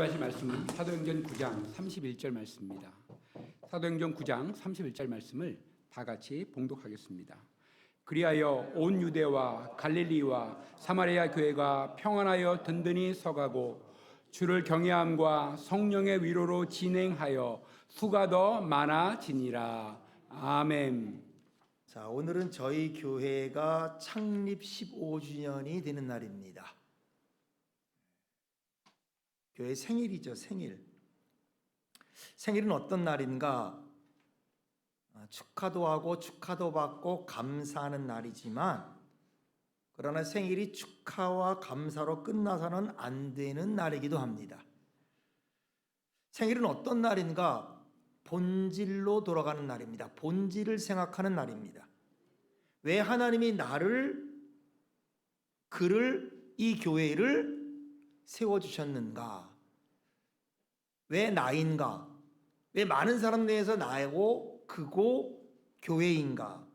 하실 말씀은 사도행전 9장 31절 말씀입니다. 사도행전 9장 31절 말씀을 다 같이 봉독하겠습니다. 그리하여 온 유대와 갈릴리와 사마리아 교회가 평안하여 든든히 서가고 주를 경외함과 성령의 위로로 진행하여 수가 더 많아지니라. 아멘. 자, 오늘은 저희 교회가 창립 15주년이 되는 날입니다. 교회 생일이죠, 생일. 생일은 어떤 날인가? 축하도 하고 축하도 받고 감사하는 날이지만, 그러나 생일이 축하와 감사로 끝나서는 안 되는 날이기도 합니다. 생일은 어떤 날인가? 본질로 돌아가는 날입니다. 본질을 생각하는 날입니다. 왜 하나님이 그를, 이 교회를 세워주셨는가? 왜 나인가? 왜 많은 사람 내에서 나고 그고 교회인가?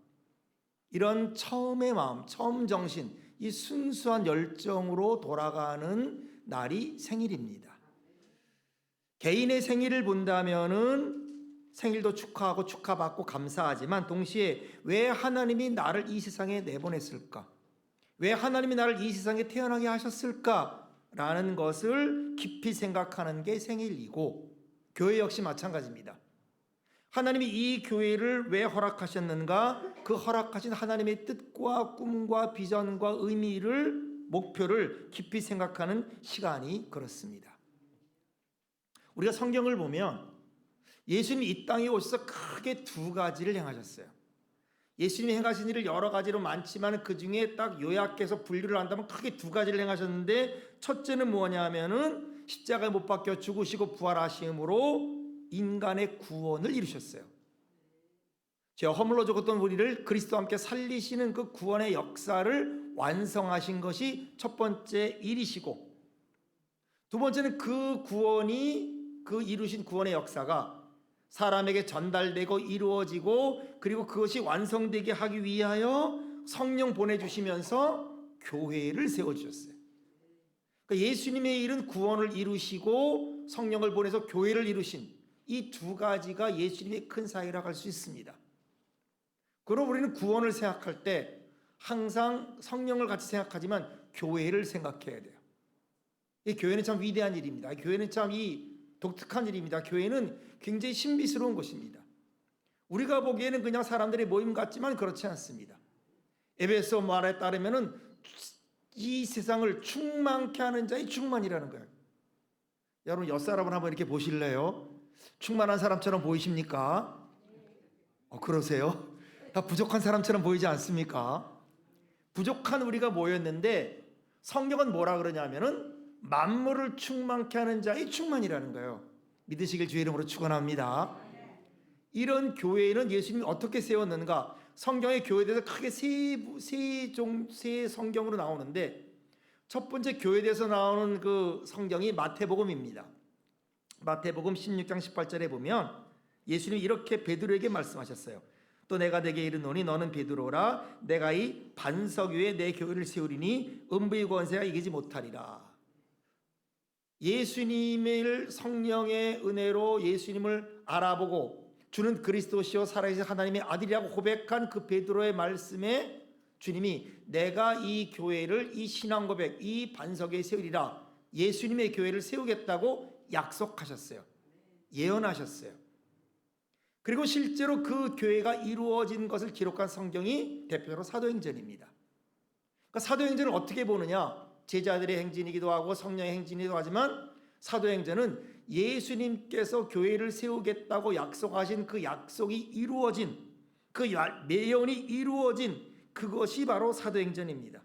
이런 처음의 마음, 처음 정신, 이 순수한 열정으로 돌아가는 날이 생일입니다. 개인의 생일을 본다면은 생일도 축하하고 축하받고 감사하지만 동시에 왜 하나님이 나를 이 세상에 내보냈을까? 왜 하나님이 나를 이 세상에 태어나게 하셨을까? 라는 것을 깊이 생각하는 게 생일이고, 교회 역시 마찬가지입니다. 하나님이 이 교회를 왜 허락하셨는가? 그 허락하신 하나님의 뜻과 꿈과 비전과 의미를, 목표를 깊이 생각하는 시간이 그렇습니다. 우리가 성경을 보면 예수님이 이 땅에 오셔서 크게 두 가지를 행하셨어요. 예수님이 행하신 일을 여러 가지로 많지만 그 중에 딱 요약해서 분류를 한다면 크게 두 가지를 행하셨는데, 첫째는 뭐냐 하면은 십자가에 못 박혀 죽으시고 부활하심으로 인간의 구원을 이루셨어요. 죄와 허물로 죽었던 우리를 그리스도와 함께 살리시는 그 구원의 역사를 완성하신 것이 첫 번째 일이시고, 두 번째는 그 이루신 구원의 역사가 사람에게 전달되고 이루어지고, 그리고 그것이 완성되게 하기 위하여 성령 보내주시면서 교회를 세워주셨어요. 그러니까 예수님의 일은 구원을 이루시고 성령을 보내서 교회를 이루신 이 두 가지가 예수님의 큰 사역이라고 할 수 있습니다. 그럼 우리는 구원을 생각할 때 항상 성령을 같이 생각하지만 교회를 생각해야 돼요. 이 교회는 참 위대한 일입니다. 교회는 참 독특한 일입니다. 교회는 굉장히 신비스러운 곳입니다. 우리가 보기에는 그냥 사람들의 모임 같지만 그렇지 않습니다. 에베소 말에 따르면은 이 세상을 충만케 하는 자의 충만이라는 거예요. 여러분 옆사람을 한번 이렇게 보실래요? 충만한 사람처럼 보이십니까? 그러세요? 다 부족한 사람처럼 보이지 않습니까? 부족한 우리가 모였는데 성경은 뭐라 그러냐면은 만물을 충만케 하는 자의 충만이라는 거예요. 믿으시길 주의 이름으로 축원합니다. 이런 교회는 예수님이 어떻게 세웠는가? 성경의 교회에 대해서 크게 세 성경으로 나오는데, 첫 번째 교회에 대해서 나오는 그 성경이 마태복음입니다. 마태복음 16장 18절에 보면 예수님이 이렇게 베드로에게 말씀하셨어요. 또 내가 네게 이르노니 너는 베드로라. 내가 이 반석 위에 내 교회를 세우리니 음부의 권세가 이기지 못하리라. 예수님을 성령의 은혜로 예수님을 알아보고 주는 그리스도시요 살아계신 하나님의 아들이라고 고백한 그 베드로의 말씀에 주님이 내가 이 교회를, 이 신앙 고백, 이 반석에 세우리라, 예수님의 교회를 세우겠다고 약속하셨어요. 예언하셨어요. 그리고 실제로 그 교회가 이루어진 것을 기록한 성경이 대표적으로 사도행전입니다. 그러니까 사도행전을 어떻게 보느냐? 제자들의 행진이기도 하고 성령의 행진이기도 하지만, 사도행전은 예수님께서 교회를 세우겠다고 약속하신 그 약속이 이루어진, 그 예언이 이루어진 그것이 바로 사도행전입니다.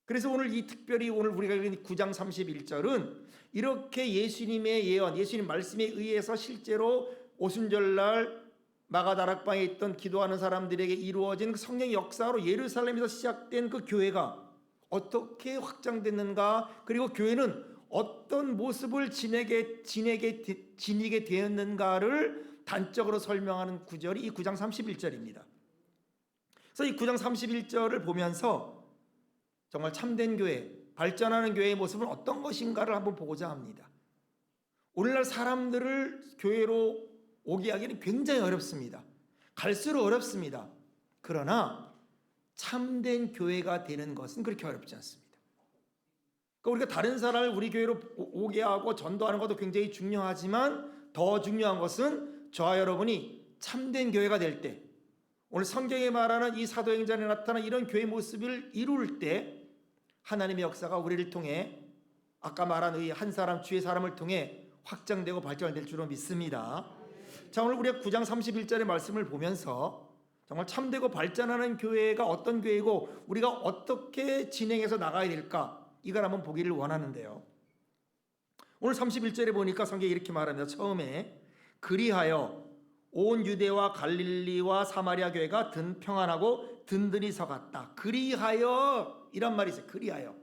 그래서 특별히 오늘 우리가 읽은 9장 31절은 이렇게 예수님의 예언, 예수님 말씀에 의해서 실제로 오순절날 마가다락방에 있던 기도하는 사람들에게 이루어진 그 성령의 역사로 예루살렘에서 시작된 그 교회가 어떻게 확장됐는가, 그리고 교회는 어떤 모습을 지니게 되었는가를 단적으로 설명하는 구절이 이 9장 31절입니다. 그래서 이 9장 31절을 보면서 정말 참된 교회, 발전하는 교회의 모습은 어떤 것인가를 한번 보고자 합니다. 오늘날 사람들을 교회로 오게 하기는 굉장히 어렵습니다. 갈수록 어렵습니다. 그러나 참된 교회가 되는 것은 그렇게 어렵지 않습니다. 그러니까 우리가 다른 사람을 우리 교회로 오게 하고 전도하는 것도 굉장히 중요하지만 더 중요한 것은 저와 여러분이 참된 교회가 될 때, 오늘 성경에 말하는 이 사도행전에 나타난 이런 교회 모습을 이룰 때 하나님의 역사가 우리를 통해 아까 말한 이 한 사람 주의 사람을 통해 확장되고 발전될 줄로 믿습니다. 자, 오늘 우리가 9장 31절의 말씀을 보면서 정말 참되고 발전하는 교회가 어떤 교회이고 우리가 어떻게 진행해서 나가야 될까, 이걸 한번 보기를 원하는데요. 오늘 31절에 보니까 성경이 이렇게 말합니다. 처음에 그리하여 온 유대와 갈릴리와 사마리아 교회가 평안하고 든든히 서갔다. 그리하여 이런 말이 있어요. 그리하여.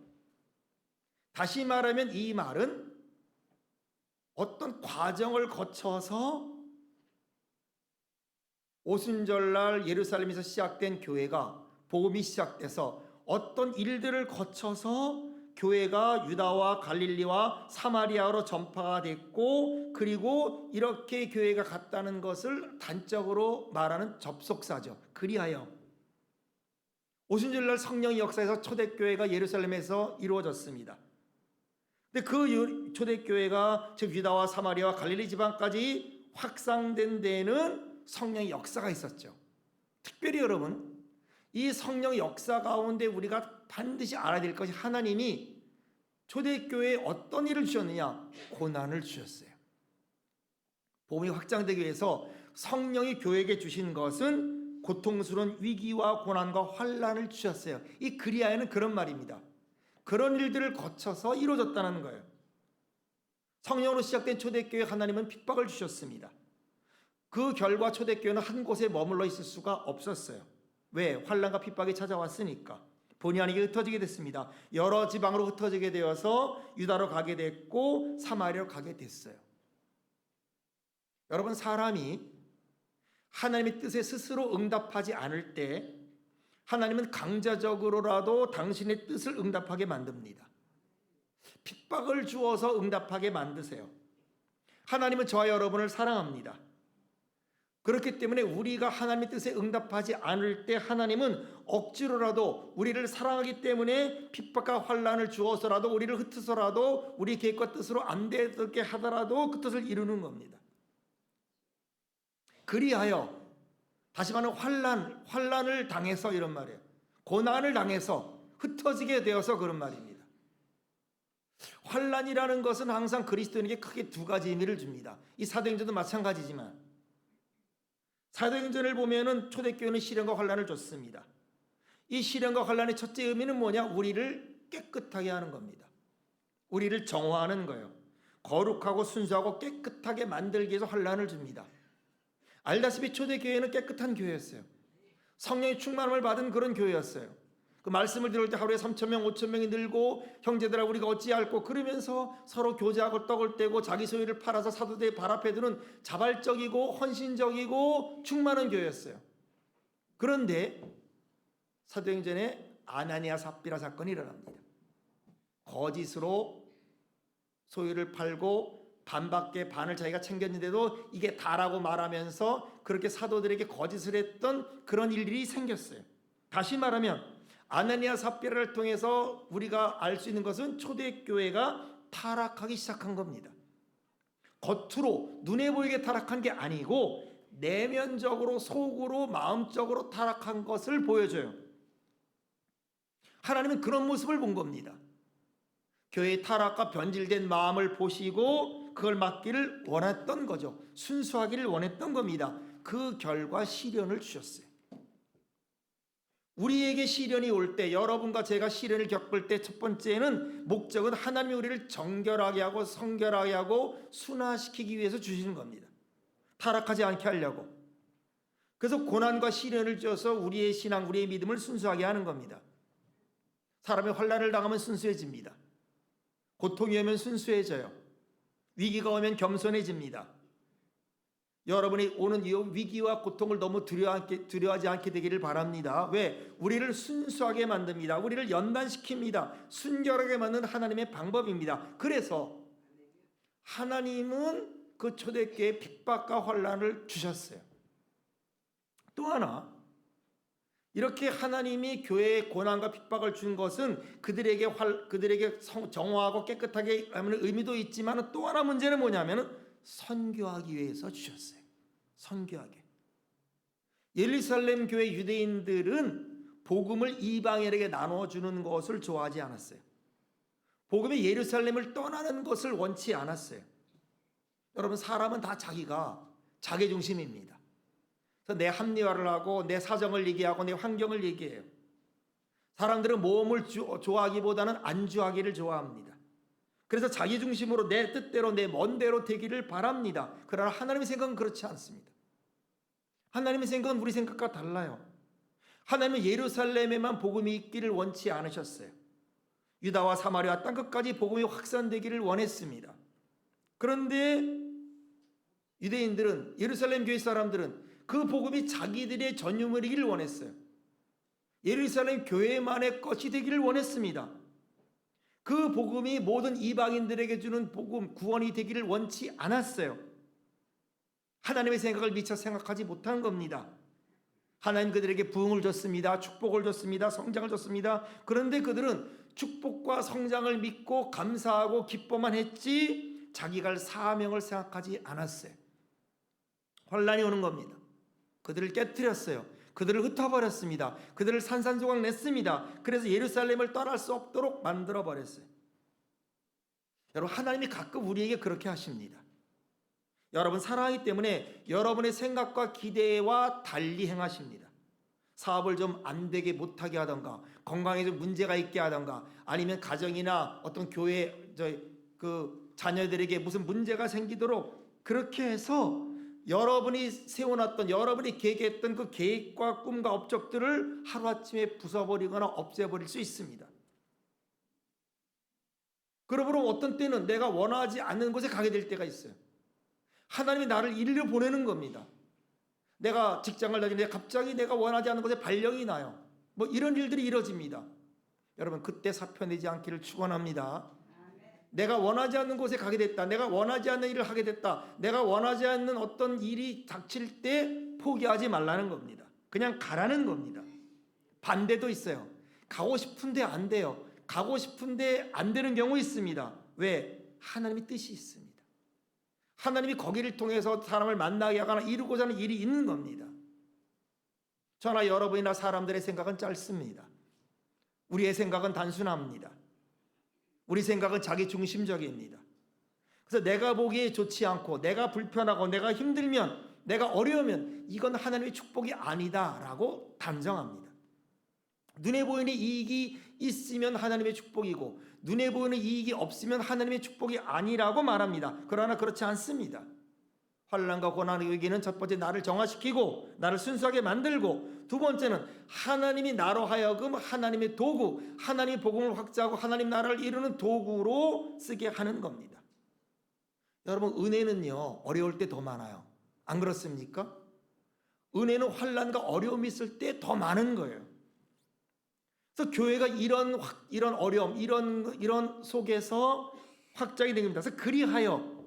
다시 말하면 이 말은 어떤 과정을 거쳐서 오순절날 예루살렘에서 시작된 교회가, 복음이 시작돼서 어떤 일들을 거쳐서 교회가 유다와 갈릴리와 사마리아로 전파가 됐고, 그리고 이렇게 교회가 갔다는 것을 단적으로 말하는 접속사죠. 그리하여 오순절날 성령의 역사에서 초대교회가 예루살렘에서 이루어졌습니다. 근데 그 초대교회가 즉 유다와 사마리아와 갈릴리 지방까지 확산된 데에는 성령의 역사가 있었죠. 특별히 여러분, 이 성령의 역사 가운데 우리가 반드시 알아야 될 것이, 하나님이 초대교회에 어떤 일을 주셨느냐? 고난을 주셨어요. 복음이 확장되기 위해서 성령이 교회에게 주신 것은 고통스러운 위기와 고난과 환난을 주셨어요. 이 그리하여는 그런 말입니다. 그런 일들을 거쳐서 이루어졌다는 거예요. 성령으로 시작된 초대교회, 하나님은 핍박을 주셨습니다. 그 결과 초대교회는 한 곳에 머물러 있을 수가 없었어요. 왜? 환난과 핍박이 찾아왔으니까. 본의 아니게 흩어지게 됐습니다. 여러 지방으로 흩어지게 되어서 유다로 가게 됐고 사마리아로 가게 됐어요. 여러분, 사람이 하나님의 뜻에 스스로 응답하지 않을 때 하나님은 강제적으로라도 당신의 뜻을 응답하게 만듭니다. 핍박을 주어서 응답하게 만드세요. 하나님은 저와 여러분을 사랑합니다. 그렇기 때문에 우리가 하나님의 뜻에 응답하지 않을 때 하나님은 억지로라도 우리를 사랑하기 때문에 핍박과 환난을 주어서라도 우리를 흩어서라도 우리 계획과 뜻으로 안 되게 하더라도 그 뜻을 이루는 겁니다. 그리하여, 다시 말하면 환난을 당해서, 이런 말이에요. 고난을 당해서 흩어지게 되어서 그런 말입니다. 환난이라는 것은 항상 그리스도인에게 크게 두 가지 의미를 줍니다. 이 사도행전도 마찬가지지만, 사도행전을 보면은 초대교회는 시련과 환난을 줬습니다. 이 시련과 환난의 첫째 의미는 뭐냐? 우리를 깨끗하게 하는 겁니다. 우리를 정화하는 거예요. 거룩하고 순수하고 깨끗하게 만들기 위해서 환난을 줍니다. 알다시피 초대교회는 깨끗한 교회였어요. 성령의 충만함을 받은 그런 교회였어요. 그 말씀을 들을 때 하루에 3,000명, 5,000명이 늘고 형제들아 우리가 어찌할꼬 그러면서 서로 교제하고 떡을 떼고 자기 소유를 팔아서 사도들의 발 앞에 두는 자발적이고 헌신적이고 충만한 교회였어요. 그런데 사도행전에 아나니아 삽비라 사건이 일어납니다. 거짓으로 소유를 팔고 반밖에 반을 자기가 챙겼는데도 이게 다라고 말하면서 그렇게 사도들에게 거짓을 했던 그런 일들이 생겼어요. 다시 말하면 아나니아 삽비라를 통해서 우리가 알 수 있는 것은 초대교회가 타락하기 시작한 겁니다. 겉으로 눈에 보이게 타락한 게 아니고 내면적으로, 속으로, 마음적으로 타락한 것을 보여줘요. 하나님은 그런 모습을 본 겁니다. 교회의 타락과 변질된 마음을 보시고 그걸 막기를 원했던 거죠. 순수하기를 원했던 겁니다. 그 결과 시련을 주셨어요. 우리에게 시련이 올 때, 여러분과 제가 시련을 겪을 때 첫 번째는 목적은 하나님이 우리를 정결하게 하고 성결하게 하고 순화시키기 위해서 주시는 겁니다. 타락하지 않게 하려고. 그래서 고난과 시련을 주어서 우리의 신앙, 우리의 믿음을 순수하게 하는 겁니다. 사람이 환난을 당하면 순수해집니다. 고통이 오면 순수해져요. 위기가 오면 겸손해집니다. 여러분이 오는 이 위기와 고통을 너무 두려워하지 않게 되기를 바랍니다. 왜? 우리를 순수하게 만듭니다. 우리를 연단시킵니다. 순결하게 만드는 하나님의 방법입니다. 그래서 하나님은 그 초대교회에 핍박과 환난을 주셨어요. 또 하나, 이렇게 하나님이 교회에 고난과 핍박을 준 것은 그들에게 정화하고 깨끗하게 하는 의미도 있지만 또 하나 문제는 뭐냐면 선교하기 위해서 주셨어요. 선교하게. 예루살렘 교회 유대인들은 복음을 이방인에게 나눠주는 것을 좋아하지 않았어요. 복음이 예루살렘을 떠나는 것을 원치 않았어요. 여러분, 사람은 다 자기가 자기 중심입니다. 그래서 내 합리화를 하고 내 사정을 얘기하고 내 환경을 얘기해요. 사람들은 모험을 좋아하기보다는 안주하기를 좋아합니다. 그래서 자기 중심으로 내 뜻대로 내 먼대로 되기를 바랍니다. 그러나 하나님의 생각은 그렇지 않습니다. 하나님의 생각은 우리 생각과 달라요. 하나님은 예루살렘에만 복음이 있기를 원치 않으셨어요. 유다와 사마리아 땅끝까지 복음이 확산되기를 원했습니다. 그런데 유대인들은, 예루살렘 교회 사람들은 그 복음이 자기들의 전유물이기를 원했어요. 예루살렘 교회만의 것이 되기를 원했습니다. 그 복음이 모든 이방인들에게 주는 복음, 구원이 되기를 원치 않았어요. 하나님의 생각을 미처 생각하지 못한 겁니다. 하나님 그들에게 부흥을 줬습니다. 축복을 줬습니다. 성장을 줬습니다. 그런데 그들은 축복과 성장을 믿고 감사하고 기뻐만 했지 자기가 할 사명을 생각하지 않았어요. 환난이 오는 겁니다. 그들을 깨뜨렸어요. 그들을 흩어버렸습니다. 그들을 산산조각 냈습니다. 그래서 예루살렘을 떠날 수 없도록 만들어버렸어요. 여러분, 하나님이 가끔 우리에게 그렇게 하십니다. 여러분 사랑하기 때문에 여러분의 생각과 기대와 달리 행하십니다. 사업을 좀 안 되게 못하게 하던가, 건강에 좀 문제가 있게 하던가, 아니면 가정이나 어떤 교회 자녀들에게 무슨 문제가 생기도록 그렇게 해서 여러분이 세워놨던, 여러분이 계획했던 그 계획과 꿈과 업적들을 하루아침에 부숴버리거나 없애버릴 수 있습니다. 그러므로 어떤 때는 내가 원하지 않는 곳에 가게 될 때가 있어요. 하나님이 나를 이리로 보내는 겁니다. 내가 직장을 다니는데 갑자기 내가 원하지 않는 곳에 발령이 나요. 뭐 이런 일들이 이루어집니다. 여러분, 그때 사표 내지 않기를 축원합니다. 내가 원하지 않는 곳에 가게 됐다. 내가 원하지 않는 일을 하게 됐다. 내가 원하지 않는 어떤 일이 닥칠 때 포기하지 말라는 겁니다. 그냥 가라는 겁니다. 반대도 있어요. 가고 싶은데 안 돼요. 가고 싶은데 안 되는 경우 있습니다. 왜? 하나님의 뜻이 있습니다. 하나님이 거기를 통해서 사람을 만나게 하거나 이루고자 하는 일이 있는 겁니다. 저나 여러분이나 사람들의 생각은 짧습니다. 우리의 생각은 단순합니다. 우리 생각은 자기 중심적입니다. 그래서 내가 보기에 좋지 않고, 내가 불편하고, 내가 힘들면, 내가 어려우면 이건 하나님의 축복이 아니다라고 단정합니다. 눈에 보이는 이익이 있으면 하나님의 축복이고, 눈에 보이는 이익이 없으면 하나님의 축복이 아니라고 말합니다. 그러나 그렇지 않습니다. 환난과 고난의 위기는 첫 번째 나를 정화시키고 나를 순수하게 만들고, 두 번째는 하나님이 나로 하여금 하나님의 도구, 하나님의 복음을 확장하고 하나님 나라를 이루는 도구로 쓰게 하는 겁니다. 여러분, 은혜는요 어려울 때 더 많아요. 안 그렇습니까? 은혜는 환난과 어려움이 있을 때 더 많은 거예요. 그래서 교회가 이런 어려움, 이런 속에서 확장이 된 겁니다. 그래서 그리하여,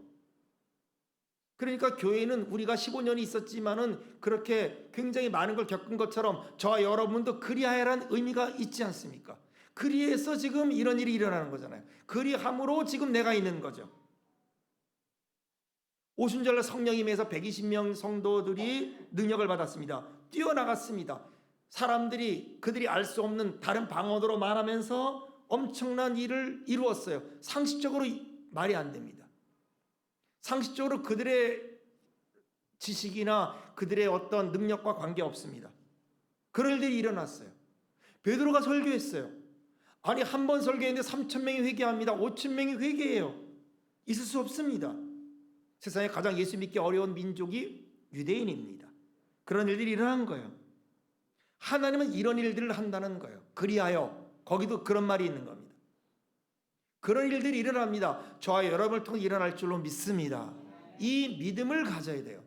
그러니까 교회는 우리가 15년이 있었지만은 그렇게 굉장히 많은 걸 겪은 것처럼 저와 여러분도 그리하여라는 의미가 있지 않습니까? 그리해서 지금 이런 일이 일어나는 거잖아요. 그리함으로 지금 내가 있는 거죠. 오순절날 성령 임해서 120명 성도들이 능력을 받았습니다. 뛰어나갔습니다. 사람들이 그들이 알 수 없는 다른 방언으로 말하면서 엄청난 일을 이루었어요. 상식적으로 말이 안 됩니다. 상식적으로 그들의 지식이나 그들의 어떤 능력과 관계없습니다. 그럴 일이 일어났어요. 베드로가 설교했어요. 아니, 한 번 설교했는데 3,000명이 회개합니다. 5,000명이 회개해요. 있을 수 없습니다. 세상에 가장 예수 믿기 어려운 민족이 유대인입니다. 그런 일들이 일어난 거예요. 하나님은 이런 일들을 한다는 거예요. 그리하여, 거기도 그런 말이 있는 겁니다. 그런 일들이 일어납니다. 저와 여러분을 통해 일어날 줄로 믿습니다. 이 믿음을 가져야 돼요.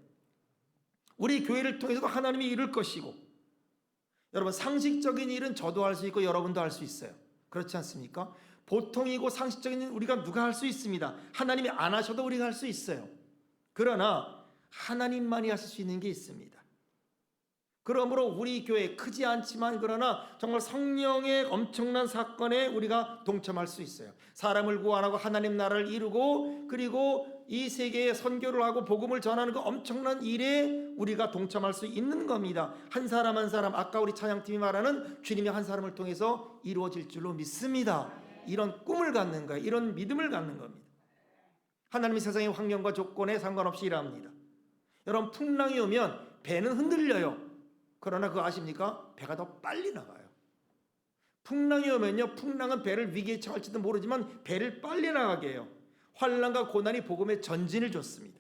우리 교회를 통해서도 하나님이 이룰 것이고, 여러분 상식적인 일은 저도 할 수 있고 여러분도 할 수 있어요. 그렇지 않습니까? 보통이고 상식적인 일은 우리가 누가 할 수 있습니다. 하나님이 안 하셔도 우리가 할 수 있어요. 그러나 하나님만이 하실 수 있는 게 있습니다. 그러므로 우리 교회 크지 않지만 그러나 정말 성령의 엄청난 사건에 우리가 동참할 수 있어요. 사람을 구원하고 하나님 나라를 이루고 그리고 이 세계에 선교를 하고 복음을 전하는 그 엄청난 일에 우리가 동참할 수 있는 겁니다. 한 사람 한 사람, 아까 우리 찬양팀이 말하는 주님이 한 사람을 통해서 이루어질 줄로 믿습니다. 이런 꿈을 갖는 거예요. 이런 믿음을 갖는 겁니다. 하나님이 세상의 환경과 조건에 상관없이 일합니다. 여러분 풍랑이 오면 배는 흔들려요. 그러나 그거 아십니까? 배가 더 빨리 나가요. 풍랑이 오면요, 풍랑은 배를 위기에 처할지도 모르지만 배를 빨리 나가게 해요. 환난과 고난이 복음의 전진을 줬습니다.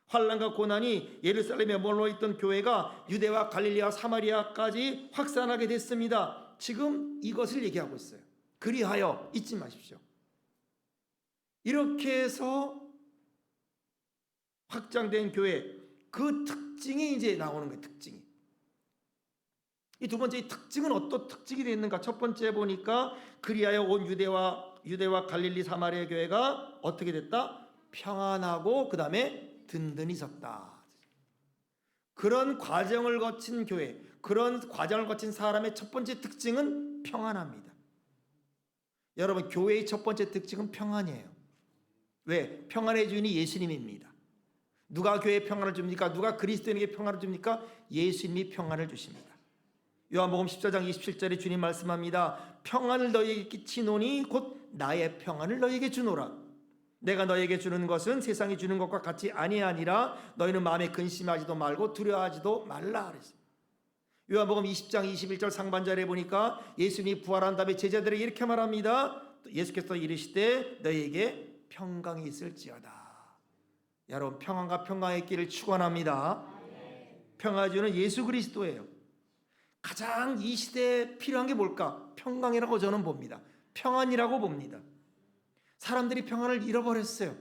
환난과 고난이 예루살렘에 머물러 있던 교회가 유대와 갈릴리와 사마리아까지 확산하게 됐습니다. 지금 이것을 얘기하고 있어요. 그리하여 잊지 마십시오. 이렇게 해서 확장된 교회, 그 특징이 이제 나오는 거예요. 특징이. 이 두 번째 특징은 어떤 특징이 되었는가? 첫 번째 보니까 그리하여 온 유대와 갈릴리 사마리아 교회가 어떻게 됐다? 평안하고 그 다음에 든든히 섰다. 그런 과정을 거친 교회, 그런 과정을 거친 사람의 첫 번째 특징은 평안합니다. 여러분 교회의 첫 번째 특징은 평안이에요. 왜? 평안의 주인이 예수님입니다. 누가 교회에 평안을 줍니까? 누가 그리스도인에게 평안을 줍니까? 예수님이 평안을 주십니다. 요한복음 14장 27절에 주님 말씀합니다. 평안을 너희에게 끼치노니 곧 나의 평안을 너희에게 주노라. 내가 너희에게 주는 것은 세상이 주는 것과 같이 아니하니라. 너희는 마음에 근심하지도 말고 두려워하지도 말라 그랬습니다. 요한복음 20장 21절 상반절에 보니까 예수님이 부활한 다음에 제자들에게 이렇게 말합니다. 예수께서 이르시되 너희에게 평강이 있을지어다. 여러분 평안과 평강의 길을 축원합니다. 평화주는 예수 그리스도예요. 가장 이 시대에 필요한 게 뭘까? 평강이라고 저는 봅니다. 평안이라고 봅니다. 사람들이 평안을 잃어버렸어요.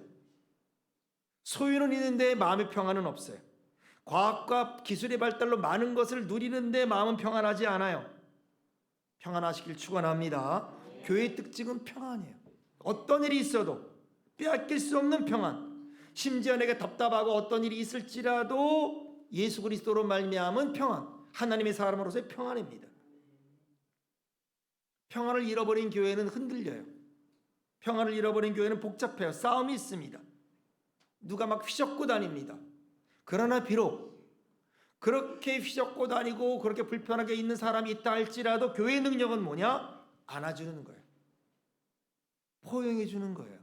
소유는 있는데 마음의 평안은 없어요. 과학과 기술의 발달로 많은 것을 누리는데 마음은 평안하지 않아요. 평안하시길 축원합니다. 교회의 특징은 평안이에요. 어떤 일이 있어도 빼앗길 수 없는 평안. 심지어 내게 답답하고 어떤 일이 있을지라도 예수 그리스도로 말미암은 평안. 하나님의 사람으로서의 평안입니다. 평안을 잃어버린 교회는 흔들려요. 평안을 잃어버린 교회는 복잡해요. 싸움이 있습니다. 누가 막 휘젓고 다닙니다. 그러나 비록 그렇게 휘젓고 다니고 그렇게 불편하게 있는 사람이 있다 할지라도 교회의 능력은 뭐냐? 안아주는 거예요. 포용해 주는 거예요.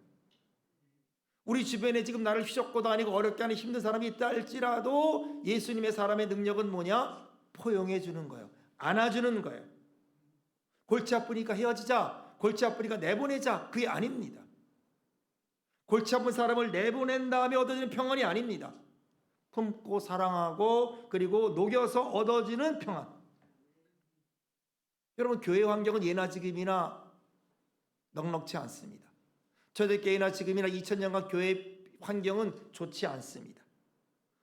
우리 주변에 지금 나를 휘젓고 다니고 어렵게 하는 힘든 사람이 있다 할지라도 예수님의 사람의 능력은 뭐냐? 포용해 주는 거예요. 안아주는 거예요. 골치 아프니까 헤어지자, 골치 아프니까 내보내자, 그게 아닙니다. 골치 아픈 사람을 내보낸 다음에 얻어지는 평안이 아닙니다. 품고 사랑하고 그리고 녹여서 얻어지는 평안. 여러분 교회 환경은 예나 지금이나 넉넉지 않습니다. 초대교회나 지금이나 2000년간 교회 환경은 좋지 않습니다.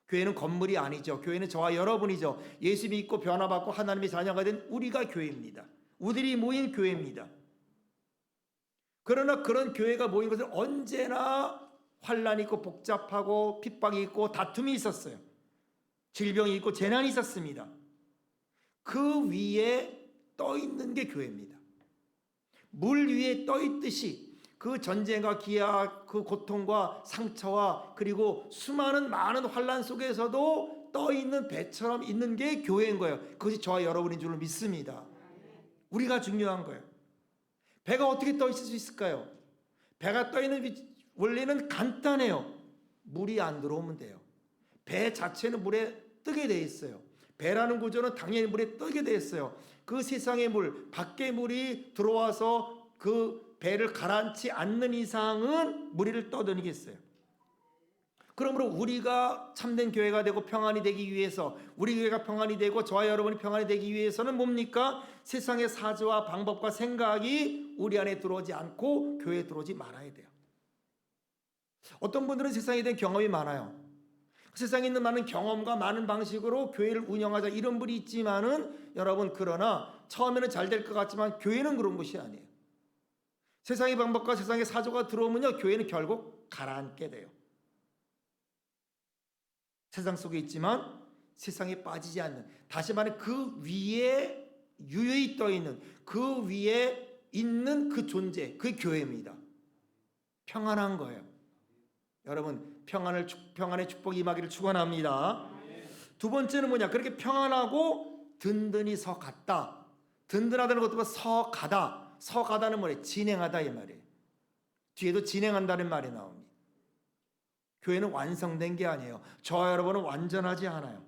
교회는 건물이 아니죠. 교회는 저와 여러분이죠. 예수 믿고 변화받고 하나님의 자녀가 된 우리가 교회입니다. 우리들이 모인 교회입니다. 그러나 그런 교회가 모인 것은 언제나 환란이 있고 복잡하고 핍박이 있고 다툼이 있었어요. 질병이 있고 재난이 있었습니다. 그 위에 떠 있는 게 교회입니다. 물 위에 떠 있듯이 그 전쟁과 기아, 그 고통과 상처와 그리고 수많은 많은 환란 속에서도 떠 있는 배처럼 있는 게 교회인 거예요. 그것이 저와 여러분인 줄로 믿습니다. 우리가 중요한 거예요. 배가 어떻게 떠 있을 수 있을까요? 배가 떠 있는 원리는 간단해요. 물이 안 들어오면 돼요. 배 자체는 물에 뜨게 돼 있어요. 배라는 구조는 당연히 물에 뜨게 돼 있어요. 그 세상의 물, 밖의 물이 들어와서 그 배를 가라앉지 않는 이상은 무리를 떠다니겠어요. 그러므로 우리가 참된 교회가 되고 평안이 되기 위해서, 우리 교회가 평안이 되고 저와 여러분이 평안이 되기 위해서는 뭡니까? 세상의 사조와 방법과 생각이 우리 안에 들어오지 않고 교회에 들어오지 말아야 돼요. 어떤 분들은 세상에 대한 경험이 많아요. 세상에 있는 많은 경험과 많은 방식으로 교회를 운영하자 이런 분이 있지만은 여러분, 그러나 처음에는 잘 될 것 같지만 교회는 그런 것이 아니에요. 세상의 방법과 세상의 사조가 들어오면요, 교회는 결국 가라앉게 돼요. 세상 속에 있지만 세상에 빠지지 않는, 다시 말해 그 위에 유유히 떠 있는, 그 위에 있는 그 존재, 그 교회입니다. 평안한 거예요. 여러분, 평안의 축복이 임하기를 축원합니다. 두 번째는 뭐냐? 그렇게 평안하고 든든히 서 갔다. 든든하다는 것보다 서 가다. 서 가다는 뭐래? 진행하다 이 말이에요. 뒤에도 진행한다는 말이 나옵니다. 교회는 완성된 게 아니에요. 저와 여러분은 완전하지 않아요.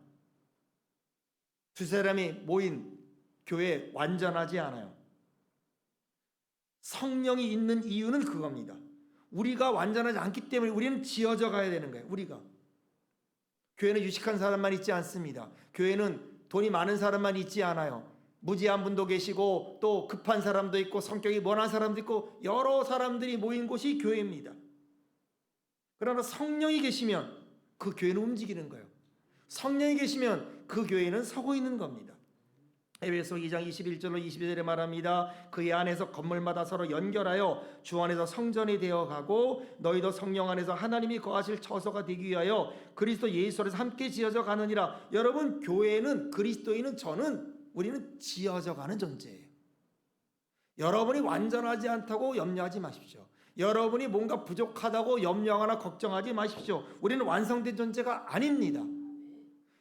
두 사람이 모인 교회 완전하지 않아요. 성령이 있는 이유는 그겁니다. 우리가 완전하지 않기 때문에 우리는 지어져 가야 되는 거예요. 우리가. 교회는 유식한 사람만 있지 않습니다. 교회는 돈이 많은 사람만 있지 않아요. 무지한 분도 계시고 또 급한 사람도 있고 성격이 먼한 사람도 있고 여러 사람들이 모인 곳이 교회입니다. 그러나 성령이 계시면 그 교회는 움직이는 거예요. 성령이 계시면 그 교회는 서고 있는 겁니다. 에베소 2장 21절로 22절에 말합니다. 그의 안에서 건물마다 서로 연결하여 주 안에서 성전이 되어가고 너희도 성령 안에서 하나님이 거하실 처소가 되기 위하여 그리스도 예수 안에서 함께 지어져 가느니라. 여러분, 교회는, 그리스도인은, 우리는 지어져 가는 존재예요. 여러분이 완전하지 않다고 염려하지 마십시오. 여러분이 뭔가 부족하다고 염려하거나 걱정하지 마십시오. 우리는 완성된 존재가 아닙니다.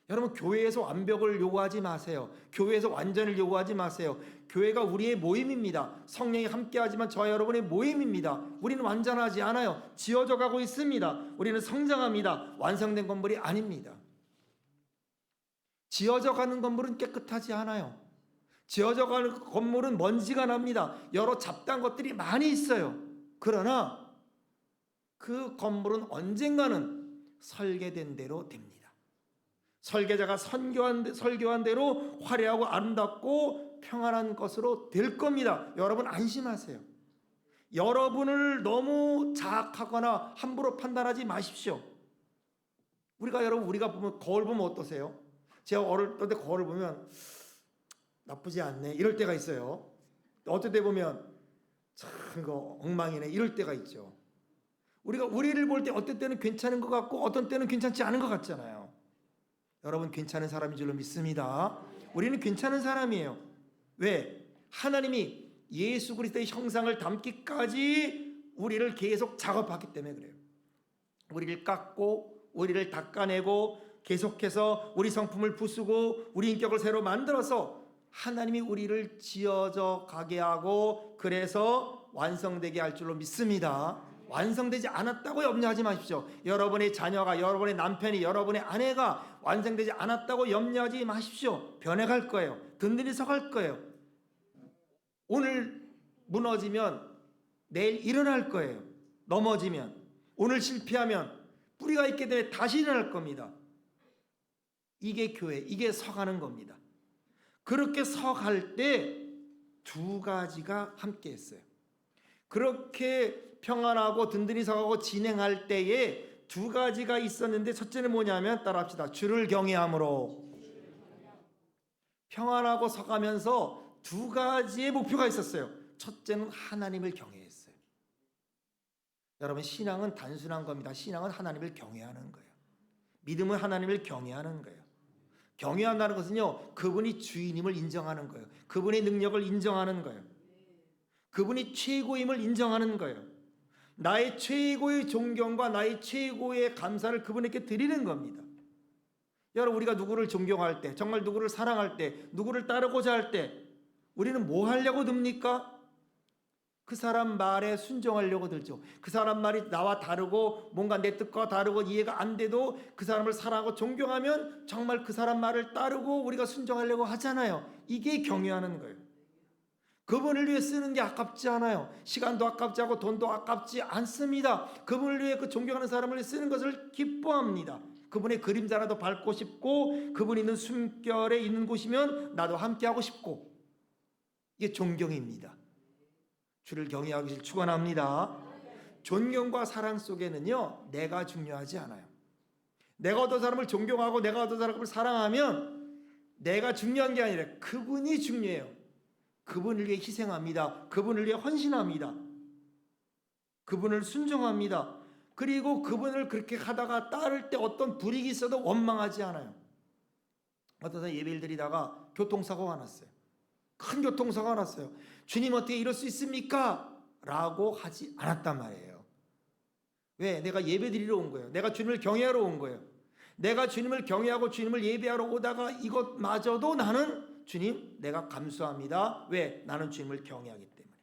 여러분, 교회에서 완벽을 요구하지 마세요. 교회에서 완전을 요구하지 마세요. 교회가 우리의 모임입니다. 성령이 함께하지만 저와 여러분의 모임입니다. 우리는 완전하지 않아요. 지어져 가고 있습니다. 우리는 성장합니다. 완성된 건물이 아닙니다. 지어져 가는 건물은 깨끗하지 않아요. 지어져 가는 건물은 먼지가 납니다. 여러 잡다한 것들이 많이 있어요. 그러나 그 건물은 언젠가는 설계된 대로 됩니다. 설계자가 설교한 대로 화려하고 아름답고 평안한 것으로 될 겁니다. 여러분 안심하세요. 여러분을 너무 자학하거나 함부로 판단하지 마십시오. 우리가 보면 거울 보면 어떠세요? 제가 어릴 때 거울을 보면 나쁘지 않네 이럴 때가 있어요. 어떨 때 보면 참 이거 엉망이네 이럴 때가 있죠. 우리가 우리를 볼 때 어떤 때는 괜찮은 것 같고 어떤 때는 괜찮지 않은 것 같잖아요. 여러분 괜찮은 사람인 줄로 믿습니다. 우리는 괜찮은 사람이에요. 왜? 하나님이 예수 그리스도의 형상을 담기까지 우리를 계속 작업하기 때문에 그래요. 우리를 깎고 우리를 닦아내고 계속해서 우리 성품을 부수고 우리 인격을 새로 만들어서 하나님이 우리를 지어져 가게 하고 그래서 완성되게 할 줄로 믿습니다. 완성되지 않았다고 염려하지 마십시오. 여러분의 자녀가, 여러분의 남편이, 여러분의 아내가 완성되지 않았다고 염려하지 마십시오. 변해갈 거예요. 든든히 서갈 거예요. 오늘 무너지면 내일 일어날 거예요. 넘어지면, 오늘 실패하면 뿌리가 있기 때문에 다시 일어날 겁니다. 이게 교회, 이게 서가는 겁니다. 그렇게 서갈 때 두 가지가 함께 했어요. 그렇게 평안하고 든든히 서가고 진행할 때에 두 가지가 있었는데 첫째는 뭐냐면 따라합시다. 주를 경외함으로. 평안하고 서가면서 두 가지의 목표가 있었어요. 첫째는 하나님을 경외했어요. 여러분 신앙은 단순한 겁니다. 신앙은 하나님을 경외하는 거예요. 믿음은 하나님을 경외하는 거예요. 경외한다는 것은요, 그분이 주인임을 인정하는 거예요. 그분의 능력을 인정하는 거예요. 그분이 최고임을 인정하는 거예요. 나의 최고의 존경과 나의 최고의 감사를 그분에게 드리는 겁니다. 여러분 우리가 누구를 존경할 때, 정말 누구를 사랑할 때, 누구를 따르고자 할 때 우리는 뭐 하려고 듭니까? 그 사람 말에 순종하려고 들죠. 그 사람 말이 나와 다르고 뭔가 내 뜻과 다르고 이해가 안 돼도 그 사람을 사랑하고 존경하면 정말 그 사람 말을 따르고 우리가 순종하려고 하잖아요. 이게 경외하는 거예요. 그분을 위해 쓰는 게 아깝지 않아요. 시간도 아깝지 않고 돈도 아깝지 않습니다. 그분을 위해 그 존경하는 사람을 위해 쓰는 것을 기뻐합니다. 그분의 그림자라도 밟고 싶고 그분이 있는 숨결에 있는 곳이면 나도 함께하고 싶고 이게 존경입니다. 주를 경외하기를 축원합니다. 존경과 사랑 속에는요 내가 중요하지 않아요. 내가 어떤 사람을 존경하고 내가 어떤 사람을 사랑하면 내가 중요한 게 아니라 그분이 중요해요. 그분을 위해 희생합니다. 그분을 위해 헌신합니다. 그분을 순종합니다. 그리고 그분을 그렇게 하다가 따를 때 어떤 불이익이 있어도 원망하지 않아요. 어떤 사람 예배를 드리다가 교통사고가 났어요. 큰 교통사고가 났어요. 주님 어떻게 이럴 수 있습니까? 라고 하지 않았단 말이에요. 왜? 내가 예배 드리러 온 거예요. 내가 주님을 경외하러 온 거예요. 내가 주님을 경외하고 주님을 예배하러 오다가 이것마저도 나는 주님 내가 감수합니다. 왜? 나는 주님을 경외하기 때문에.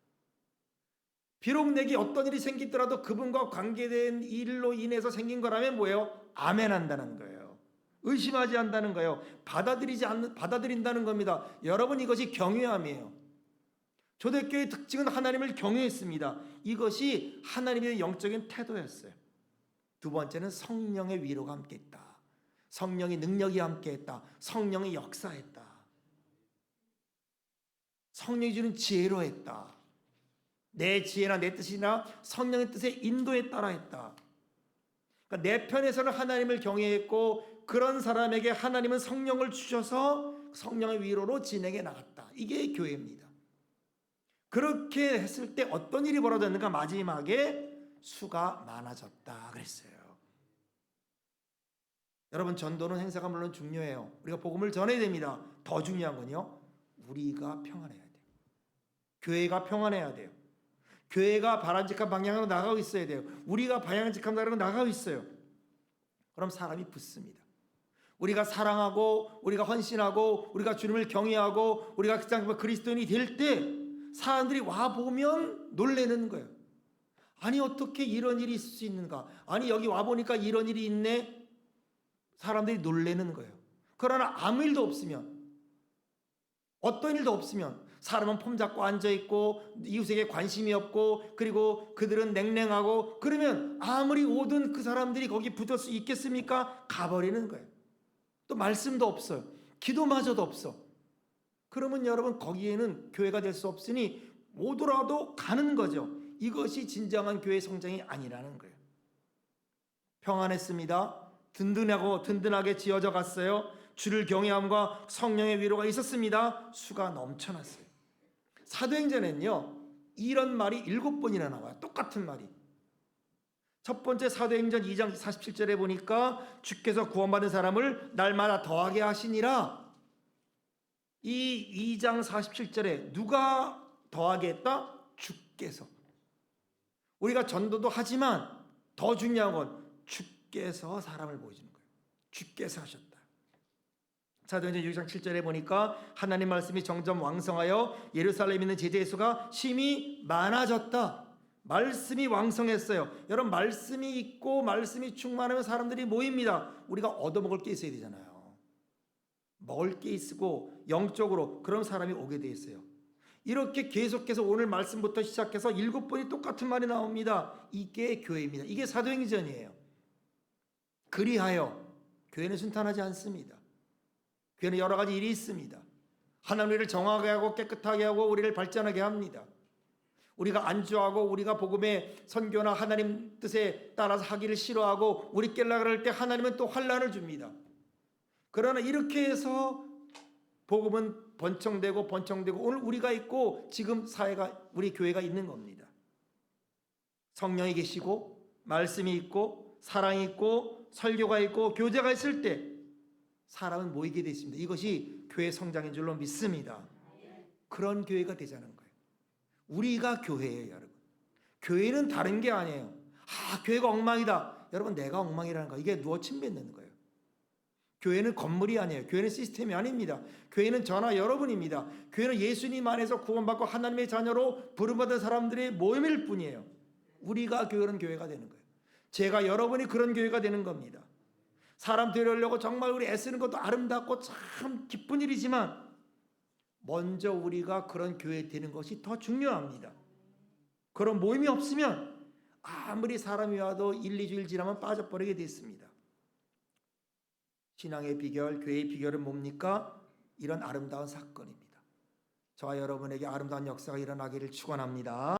비록 내게 어떤 일이 생기더라도 그분과 관계된 일로 인해서 생긴 거라면 뭐예요? 아멘 한다는 거예요. 의심하지 않는다는 거예요. 받아들인다는 겁니다. 여러분, 이것이 경외함이에요. 초대교회의 특징은 하나님을 경외했습니다. 이것이 하나님의 영적인 태도였어요. 두 번째는 성령의 위로가 함께했다. 성령의 능력이 함께했다. 성령의 역사했다. 성령이 주는 지혜로 했다. 내 지혜나 내 뜻이나 성령의 뜻에 인도에 따라 했다. 그러니까 내 편에서는 하나님을 경외했고 그런 사람에게 하나님은 성령을 주셔서 성령의 위로로 진행해 나갔다. 이게 교회입니다. 그렇게 했을 때 어떤 일이 벌어졌는가? 마지막에 수가 많아졌다 그랬어요. 여러분, 전도는 행사가 물론 중요해요. 우리가 복음을 전해야 됩니다. 더 중요한 건요, 우리가 평안해야 돼요. 교회가 평안해야 돼요. 교회가 바람직한 방향으로 나가고 있어야 돼요. 우리가 바람직한 방향으로 나가고 있어요. 그럼 사람이 붙습니다. 우리가 사랑하고 우리가 헌신하고 우리가 주님을 경외하고 우리가 그리스도인이 될 때 사람들이 와보면 놀라는 거예요. 아니 어떻게 이런 일이 있을 수 있는가? 아니 여기 와보니까 이런 일이 있네? 사람들이 놀라는 거예요. 그러나 아무 일도 없으면, 어떤 일도 없으면, 사람은 폼 잡고 앉아있고 이웃에게 관심이 없고 그리고 그들은 냉랭하고, 그러면 아무리 오든 그 사람들이 거기 붙을 수 있겠습니까? 가버리는 거예요. 또 말씀도 없어요. 기도마저도 없어. 그러면 여러분, 거기에는 교회가 될 수 없으니 오더라도 가는 거죠. 이것이 진정한 교회 성장이 아니라는 거예요. 평안했습니다. 든든하게 지어져 갔어요. 주를 경외함과 성령의 위로가 있었습니다. 수가 넘쳐났어요. 사도행전에는요, 이런 말이 7번이나 나와요. 똑같은 말이. 첫 번째 사도행전 2장 47절에 보니까 주께서 구원받은 사람을 날마다 더하게 하시니라. 이 2장 47절에 누가 더하게 했다? 주께서. 우리가 전도도 하지만 더 중요한 건 주께서 사람을 보여주는 거예요. 주께서 하셨다. 사도행전 6장 7절에 보니까 하나님 말씀이 점점 왕성하여 예루살렘에 있는 제자의 수가 심히 많아졌다. 말씀이 왕성했어요. 여러분, 말씀이 있고 말씀이 충만하면 사람들이 모입니다. 우리가 얻어먹을 게 있어야 되잖아요. 먹을 게 있고 영적으로, 그런 사람이 오게 돼 있어요. 이렇게 계속해서 오늘 말씀부터 시작해서 7번이 똑같은 말이 나옵니다. 이게 교회입니다. 이게 사도행전이에요. 그리하여 교회는 순탄하지 않습니다. 교회는 여러 가지 일이 있습니다. 하나님 우리를 정하게 하고 깨끗하게 하고 우리를 발전하게 합니다. 우리가 안주하고 우리가 복음의 선교나 하나님 뜻에 따라서 하기를 싫어하고 우리 깰라 그럴 때 하나님은 또 환난을 줍니다. 그러나 이렇게 해서 복음은 번창되고 오늘 우리가 있고 지금 사회가, 우리 교회가 있는 겁니다. 성령이 계시고 말씀이 있고 사랑이 있고 설교가 있고 교제가 있을 때 사람은 모이게 되어 있습니다. 이것이 교회 성장인 줄로 믿습니다. 그런 교회가 되자는 거예요. 우리가 교회예요, 여러분. 교회는 다른 게 아니에요. 교회가 엉망이다. 여러분, 내가 엉망이라는 거, 이게 누워 침 뱉는 거예요. 교회는 건물이 아니에요. 교회는 시스템이 아닙니다. 교회는 저나 여러분입니다. 교회는 예수님 안에서 구원받고 하나님의 자녀로 부름받은 사람들의 모임일 뿐이에요. 우리가 그런 교회가 되는 거예요. 제가 여러분이 그런 교회가 되는 겁니다. 사람 데려오려고 정말 우리 애쓰는 것도 아름답고 참 기쁜 일이지만 먼저 우리가 그런 교회 되는 것이 더 중요합니다. 그런 모임이 없으면 아무리 사람이 와도 1, 2주일 지나면 빠져버리게 돼 있습니다. 신앙의 비결, 교회의 비결은 뭡니까? 이런 아름다운 사건입니다. 저와 여러분에게 아름다운 역사가 일어나기를 축원합니다.